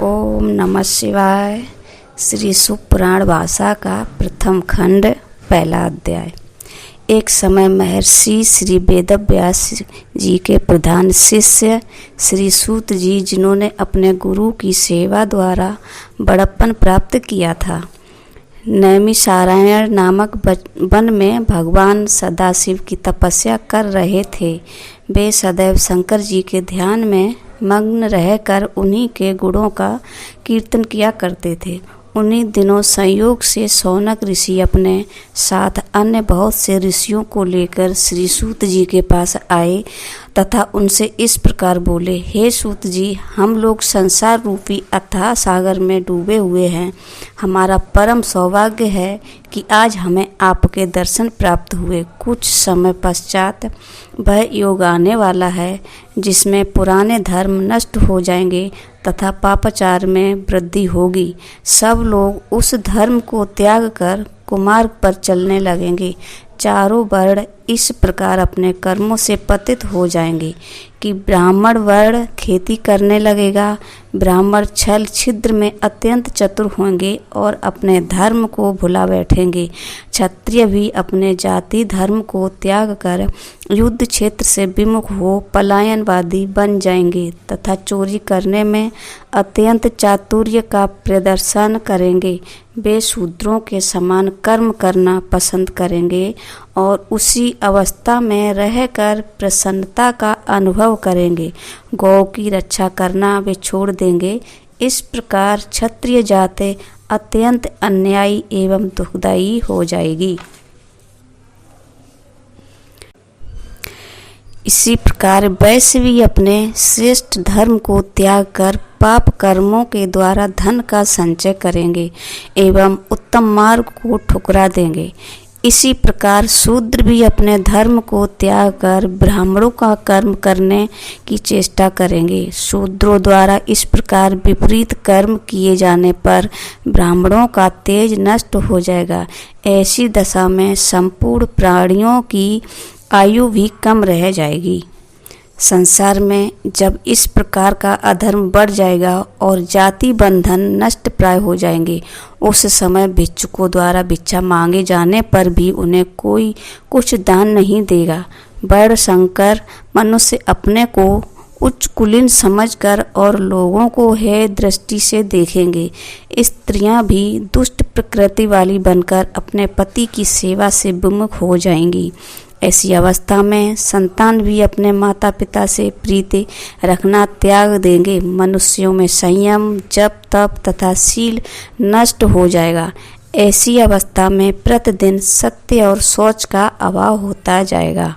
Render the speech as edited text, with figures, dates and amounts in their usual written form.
ओम नमः शिवाय। श्री सुपुराण भाषा का प्रथम खंड, पहला अध्याय। एक समय महर्षि श्री वेदव्यास जी के प्रधान शिष्य श्री सूत जी, जिन्होंने अपने गुरु की सेवा द्वारा बड़प्पन प्राप्त किया था, नैमिषारण्य नामक वन में भगवान सदाशिव की तपस्या कर रहे थे। वे सदैव शंकर जी के ध्यान में मग्न रहकर उन्हीं के गुणों का कीर्तन किया करते थे। उन्हीं दिनों संयोग से शौनक ऋषि अपने साथ अन्य बहुत से ऋषियों को लेकर श्री सूत जी के पास आए तथा उनसे इस प्रकार बोले, हे सूत जी, हम लोग संसार रूपी अथाह सागर में डूबे हुए हैं। हमारा परम सौभाग्य है कि आज हमें आपके दर्शन प्राप्त हुए। कुछ समय पश्चात वह योग आने वाला है जिसमें पुराने धर्म नष्ट हो जाएंगे तथा पापाचार में वृद्धि होगी। सब लोग उस धर्म को त्याग कर कुमार्ग पर चलने लगेंगे। चारों वर्ण इस प्रकार अपने कर्मों से पतित हो जाएंगे कि ब्राह्मण वर्ण खेती करने लगेगा। ब्राह्मण छल छिद्र में अत्यंत चतुर होंगे और अपने धर्म को भुला बैठेंगे। क्षत्रिय भी अपने जाति धर्म को त्याग कर युद्ध क्षेत्र से विमुख हो पलायनवादी बन जाएंगे तथा चोरी करने में अत्यंत चातुर्य का प्रदर्शन करेंगे। वे शूद्रों के समान कर्म करना पसंद करेंगे और उसी अवस्था में रहकर प्रसन्नता का अनुभव करेंगे। गौ की रक्षा करना वे छोड़ देंगे। इस प्रकार क्षत्रिय जाति अत्यंत अन्यायी एवं दुखदायी हो जाएगी। इसी प्रकार वैश्य भी अपने श्रेष्ठ धर्म को त्याग कर पाप कर्मों के द्वारा धन का संचय करेंगे एवं उत्तम मार्ग को ठुकरा देंगे। इसी प्रकार शूद्र भी अपने धर्म को त्याग कर ब्राह्मणों का कर्म करने की चेष्टा करेंगे। शूद्रों द्वारा इस प्रकार विपरीत कर्म किए जाने पर ब्राह्मणों का तेज नष्ट हो जाएगा। ऐसी दशा में संपूर्ण प्राणियों की आयु भी कम रह जाएगी। संसार में जब इस प्रकार का अधर्म बढ़ जाएगा और जाति बंधन नष्ट प्राय हो जाएंगे, उस समय भिक्षुकों द्वारा भिक्षा मांगे जाने पर भी उन्हें कोई कुछ दान नहीं देगा। वर्ण संकर मनुष्य अपने को उच्च कुलीन समझकर और लोगों को हेय दृष्टि से देखेंगे। स्त्रियां भी दुष्ट प्रकृति वाली बनकर अपने पति की सेवा से विमुख हो जाएंगी। ऐसी अवस्था में संतान भी अपने माता पिता से प्रीति रखना त्याग देंगे। मनुष्यों में संयम, जप, तप तथा शील नष्ट हो जाएगा। ऐसी अवस्था में प्रतिदिन सत्य और शौच का अभाव होता जाएगा।